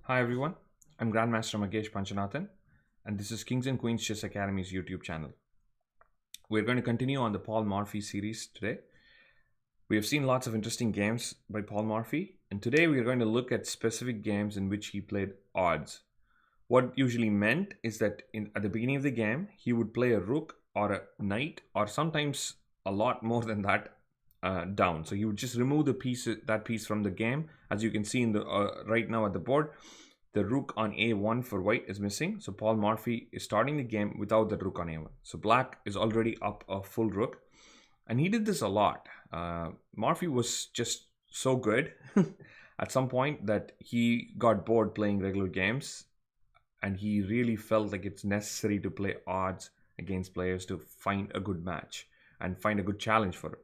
Hi everyone, I'm Grandmaster Magesh Panchanathan, and this is Kings and Queens Chess Academy's YouTube channel. We're going to continue on the Paul Morphy series today. We have seen lots of interesting games by Paul Morphy, and today we are going to look at specific games in which he played odds. What usually meant is that at the beginning of the game, he would play a rook or a knight, or sometimes a lot more than that down. So he would just remove that piece from the game. As you can see in the right now at the board, the rook on a1 for white is missing. So Paul Morphy is starting the game without the rook on a1. So black is already up a full rook. And he did this a lot. Morphy was just so good at some point that he got bored playing regular games. And he really felt like it's necessary to play odds against players to find a good match and find a good challenge for him.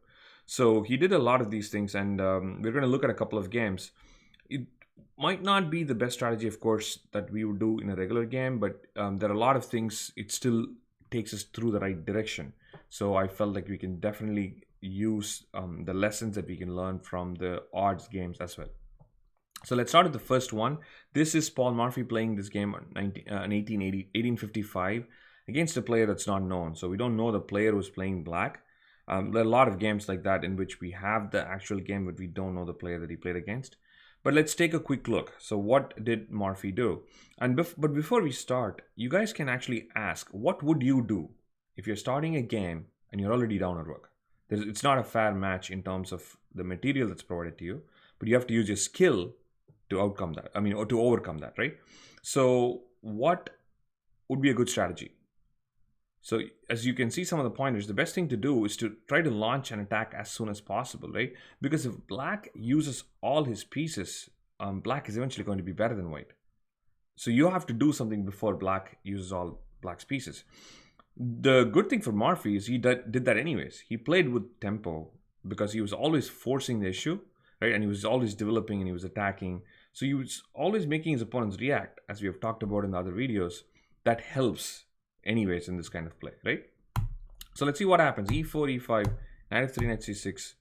So he did a lot of these things, and we're going to look at a couple of games. It might not be the best strategy, of course, that we would do in a regular game, but there are a lot of things. It still takes us through the right direction. So I felt like we can definitely use the lessons that we can learn from the odds games as well. So let's start with the first one. This is Paul Morphy playing this game in 1855 against a player that's not known. So we don't know the player who's playing black. There are a lot of games like that in which we have the actual game, but we don't know the player that he played against. But let's take a quick look. So what did Morphy do? But before we start, you guys can actually ask, what would you do if you're starting a game and you're already down a rook? It's not a fair match in terms of the material that's provided to you, but you have to use your skill to overcome that, right? So what would be a good strategy? So as you can see, some of the pointers, the best thing to do is to try to launch an attack as soon as possible, right? Because if black uses all his pieces, black is eventually going to be better than white. So you have to do something before black uses all black's pieces. The good thing for Morphy is he did that anyways. He played with tempo because he was always forcing the issue, right? And he was always developing and he was attacking. So he was always making his opponents react, as we have talked about in the other videos. That helps anyways in this kind of play, right? So let's see what happens. e4, e5, knight f3, knight c6,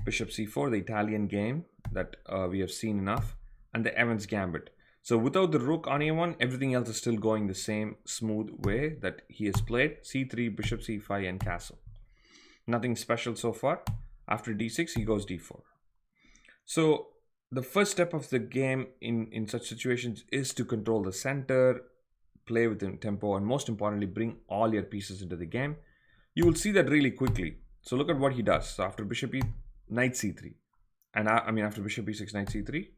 bishop c4, the Italian game that we have seen enough, and the Evans Gambit. So without the rook on a1, everything else is still going the same smooth way that he has played. c3, bishop c5, and castle. Nothing special so far. After d6, he goes d4. So the first step of the game in such situations is to control the center, play within tempo, and most importantly, bring all your pieces into the game. You will see that really quickly. So look at what he does. So after bishop e, knight c3. And after bishop e6, knight c3.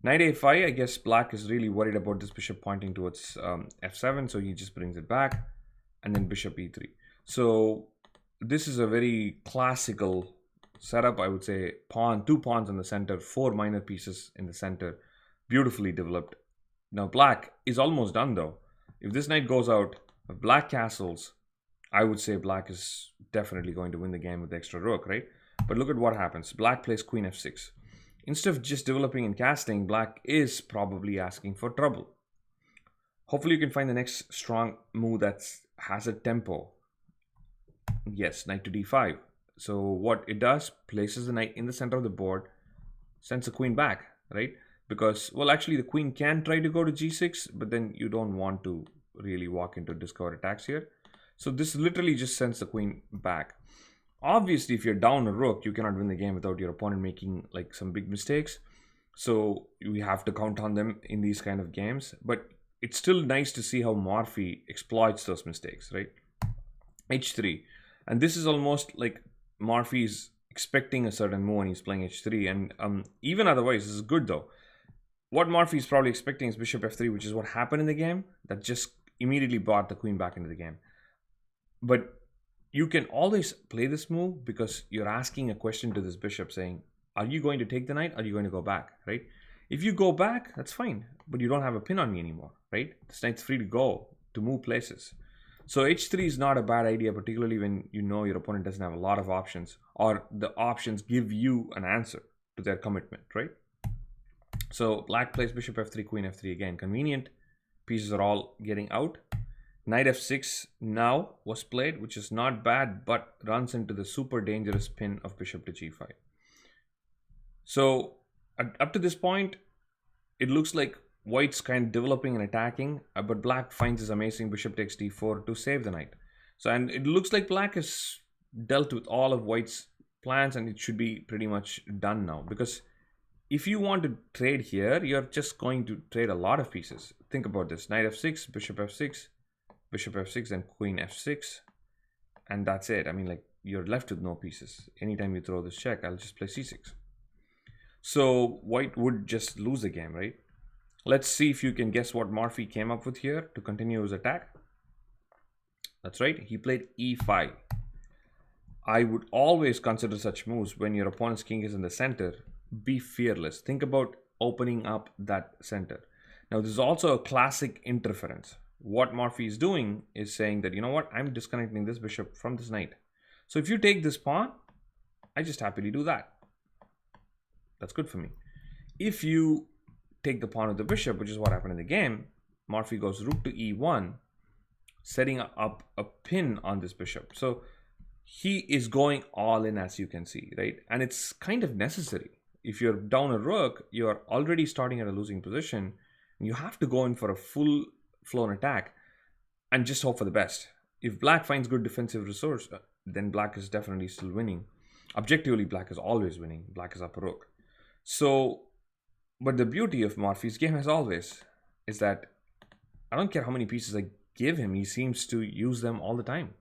Knight a5, I guess black is really worried about this bishop pointing towards f7, so he just brings it back. And then bishop e3. So this is a very classical setup, I would say. Two pawns in the center, 4 minor pieces in the center, beautifully developed. Now black is almost done though. If this knight goes out, if black castles, I would say black is definitely going to win the game with the extra rook, right? But look at what happens. Black plays queen f6. Instead of just developing and casting, black is probably asking for trouble. Hopefully you can find the next strong move that has a tempo. Yes, knight to d5. So what it does, places the knight in the center of the board, sends the queen back, right? Because, well, actually the queen can try to go to g6, but then you don't want to really walk into discovered attacks here. So this literally just sends the queen back. Obviously, if you're down a rook, you cannot win the game without your opponent making like some big mistakes. So we have to count on them in these kind of games. But it's still nice to see how Morphy exploits those mistakes, right? h3. And this is almost like Morphy's expecting a certain move when he's playing h3. And even otherwise, this is good though. What Morphy is probably expecting is bishop f3, which is what happened in the game. That just immediately brought the queen back into the game. But you can always play this move because you're asking a question to this bishop saying, are you going to take the knight? Or are you going to go back, right? If you go back, that's fine. But you don't have a pin on me anymore, right? This knight's free to go, to move places. So h3 is not a bad idea, particularly when you know your opponent doesn't have a lot of options, or the options give you an answer to their commitment, right? So black plays bishop f3, queen f3 again. Convenient. Pieces are all getting out. Knight f6 now was played, which is not bad, but runs into the super dangerous pin of bishop to g5. So up to this point, it looks like white's kind of developing and attacking, but black finds his amazing bishop takes d4 to save the knight. So, and it looks like black has dealt with all of white's plans, and it should be pretty much done now, because if you want to trade here, you're just going to trade a lot of pieces. Think about this: knight f6, bishop f6, and queen f6, and that's it. I mean, like, you're left with no pieces. Anytime you throw this check, I'll just play c6. So white would just lose the game, right? Let's see if you can guess what Morphy came up with here to continue his attack. That's right, he played e5. I would always consider such moves when your opponent's king is in the center. Be fearless. Think about opening up that center. Now, this is also a classic interference. What Morphy is doing is saying that, you know what, I'm disconnecting this bishop from this knight. So if you take this pawn, I just happily do that. That's good for me. If you take the pawn with the bishop, which is what happened in the game, Morphy goes rook to e1, setting up a pin on this bishop. So he is going all in, as you can see, right? And it's kind of necessary. If you're down a rook, you're already starting at a losing position, and you have to go in for a full-flown attack and just hope for the best. If black finds good defensive resource, then black is definitely still winning. Objectively, black is always winning. Black is up a rook. So, but the beauty of Morphy's game, as always, is that I don't care how many pieces I give him, he seems to use them all the time.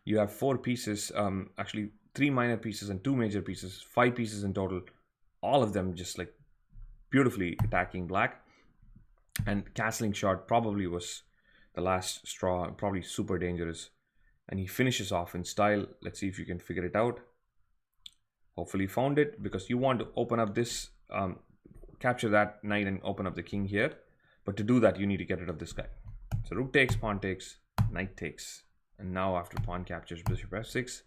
You have 4 pieces, actually 3 minor pieces and 2 major pieces, 5 pieces in total. All of them just like beautifully attacking black. And castling shot probably was the last straw, probably super dangerous. And he finishes off in style. Let's see if you can figure it out. Hopefully found it, because you want to open up this, capture that knight and open up the king here. But to do that, you need to get rid of this guy. So rook takes, pawn takes, knight takes. And now after pawn captures bishop f6,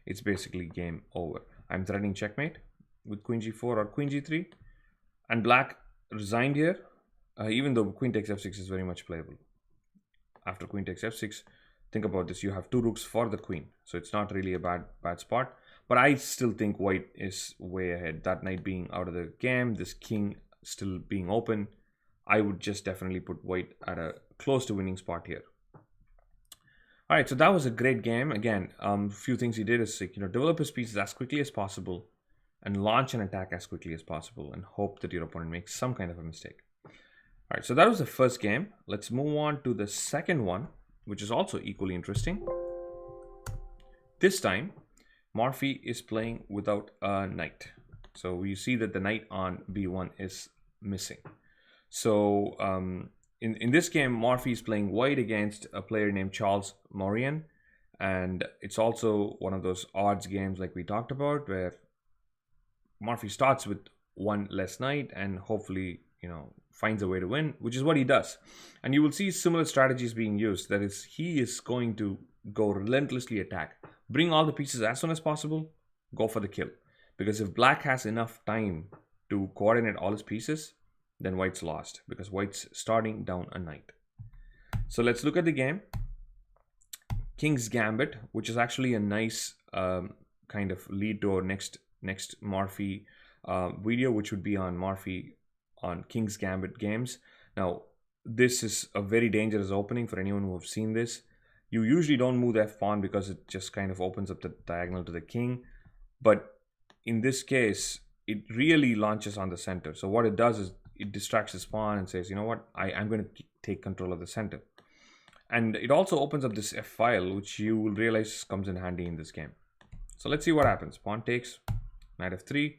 it's basically game over. I'm threatening checkmate with queen g4 or queen g3. And black resigned here, even though queen takes f6 is very much playable. After queen takes f6, think about this. You have 2 rooks for the queen. So it's not really a bad spot. But I still think white is way ahead. That knight being out of the game, this king still being open, I would just definitely put white at a close to winning spot here. All right, so that was a great game. Again, a few things he did is, develop his pieces as quickly as possible and launch an attack as quickly as possible and hope that your opponent makes some kind of a mistake. All right, so that was the first game. Let's move on to the second one, which is also equally interesting. This time, Morphy is playing without a knight. So you see that the knight on b1 is missing. So in this game, Morphy is playing white against a player named Charles Morian. And it's also one of those odds games like we talked about, where Morphy starts with one less knight and hopefully, finds a way to win, which is what he does. And you will see similar strategies being used. That is, he is going to go relentlessly attack. Bring all the pieces as soon as possible, go for the kill. Because if black has enough time to coordinate all his pieces, then white's lost, because white's starting down a knight. So let's look at the game. King's Gambit, which is actually a nice kind of lead to our next Morphy video, which would be on Morphy on King's Gambit games. Now, this is a very dangerous opening for anyone who have seen this. You usually don't move the f-pawn because it just kind of opens up the diagonal to the king. But in this case, it really launches on the center. So what it does is it distracts his pawn and says, you know what, I'm going to take control of the center. And it also opens up this f-file, which you will realize comes in handy in this game. So let's see what happens. Pawn takes, knight f3,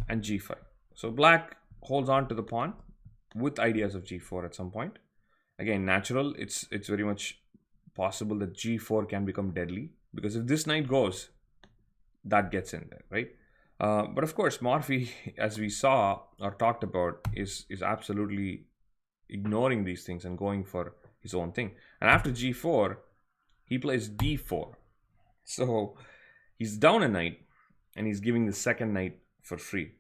and g5. So black holds on to the pawn with ideas of g4 at some point. Again, natural. It's very much possible that g4 can become deadly, because if this knight goes, that gets in there, right? But of course, Morphy, as we saw or talked about, is absolutely ignoring these things and going for his own thing. And after g4, he plays d4. So he's down a knight and he's giving the second knight for free.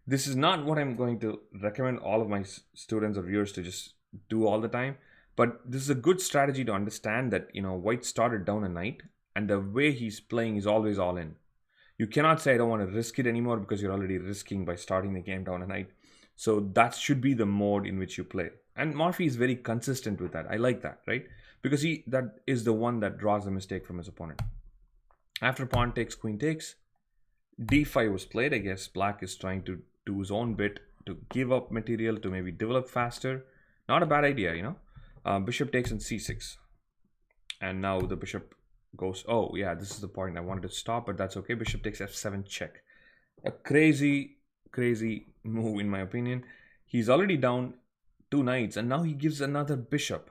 This is not what I'm going to recommend all of my students or viewers to just do all the time. But this is a good strategy to understand that, white started down a knight, and the way he's playing is always all in. You cannot say, I don't want to risk it anymore, because you're already risking by starting the game down a knight. So that should be the mode in which you play. And Morphy is very consistent with that. I like that, right? Because that is the one that draws a mistake from his opponent. After pawn takes, queen takes, d5 was played. I guess black is trying to do his own bit to give up material to maybe develop faster. Not a bad idea, you know. Bishop takes on c6. And now the bishop goes, oh yeah, this is the point I wanted to stop, but that's okay. Bishop takes f7 check. A crazy move in my opinion. He's already down 2 knights and now he gives another bishop.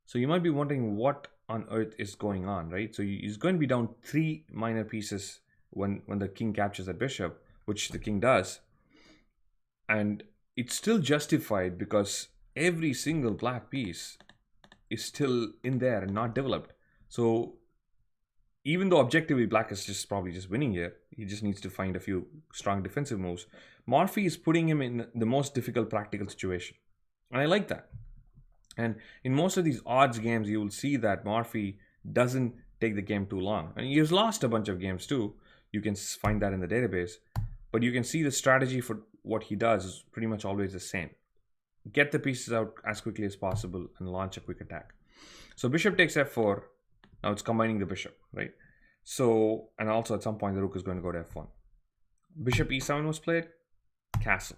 So you might be wondering what on earth is going on, right? So he's going to be down 3 minor pieces when the king captures that bishop, which the king does. And it's still justified because every single black piece is still in there and not developed. So even though objectively black is probably just winning here, he just needs to find a few strong defensive moves. Morphy is putting him in the most difficult practical situation. And I like that. And in most of these odds games, you will see that Morphy doesn't take the game too long. And he's lost a bunch of games too. You can find that in the database. But you can see the strategy for what he does is pretty much always the same. Get the pieces out as quickly as possible and launch a quick attack. So bishop takes f4. Now it's combining the bishop, right? So, and also at some point the rook is going to go to f1. Bishop e7 was played. Castle.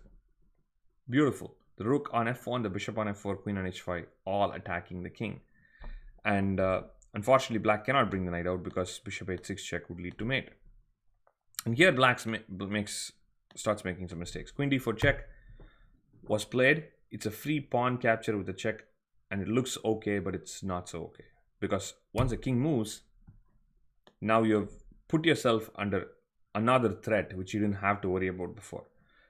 Beautiful. The rook on f1, the bishop on f4, queen on h5, all attacking the king. And unfortunately, black cannot bring the knight out because bishop h6 check would lead to mate. And here black starts making some mistakes. Queen d4 check was played. It's a free pawn capture with a check, and it looks okay, but it's not so okay. Because once the king moves, now you've put yourself under another threat, which you didn't have to worry about before.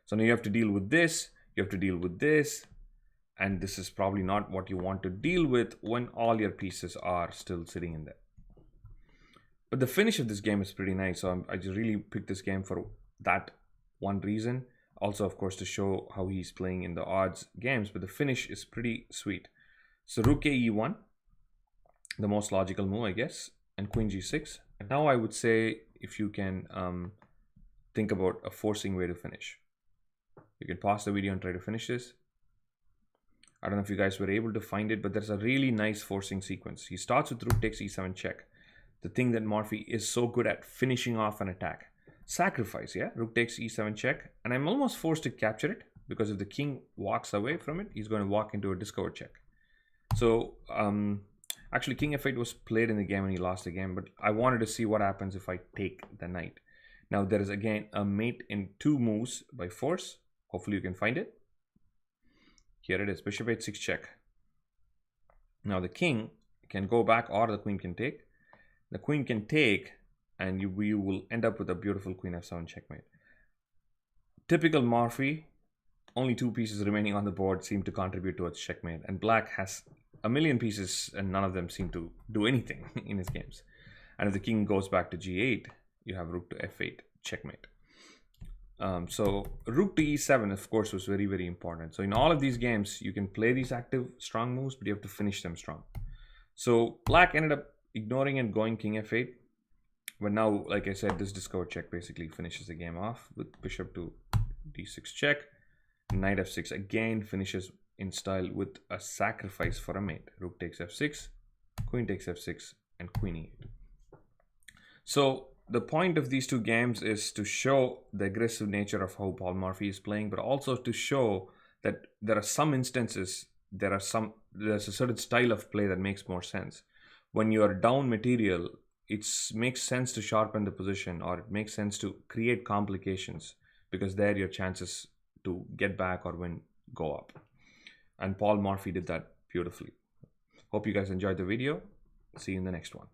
So now you have to deal with this, you have to deal with this, and this is probably not what you want to deal with when all your pieces are still sitting in there. But the finish of this game is pretty nice, so I just really picked this game for that one reason. Also, of course, to show how he's playing in the odds games, but the finish is pretty sweet. So rook a e1, the most logical move, I guess, and queen g6. And now I would say if you can think about a forcing way to finish. You can pause the video and try to finish this. I don't know if you guys were able to find it, but there's a really nice forcing sequence. He starts with rook takes e7 check. The thing that Morphy is so good at, finishing off an attack. Sacrifice, yeah? Rook takes e7 check. And I'm almost forced to capture it because if the king walks away from it, he's going to walk into a discovered check. So, actually king f8 was played in the game and he lost the game, but I wanted to see what happens if I take the knight. Now there is again a mate in 2 moves by force. Hopefully you can find it. Here it is, bishop h6 check. Now the king can go back or the queen can take. The queen can take and you will end up with a beautiful queen f7 checkmate. Typical Morphy, only 2 pieces remaining on the board seem to contribute towards checkmate, and black has a million pieces and none of them seem to do anything in his games. And if the king goes back to g8, you have rook to f8 checkmate. So rook to e7 of course was very important. So in all of these games you can play these active strong moves, but you have to finish them strong. So black ended up ignoring and going king f8, but now, like I said, this discovered check basically finishes the game off with bishop to d6 check. Knight f6 again finishes in style with a sacrifice for a mate. Rook takes f6, queen takes f6, and queen e8. So the point of these 2 games is to show the aggressive nature of how Paul Morphy is playing, but also to show that there are some instances, there's a certain style of play that makes more sense. When you are down material, it makes sense to sharpen the position, or it makes sense to create complications, because there your chances to get back or win go up. And Paul Morphy did that beautifully. Hope you guys enjoyed the video. See you in the next one.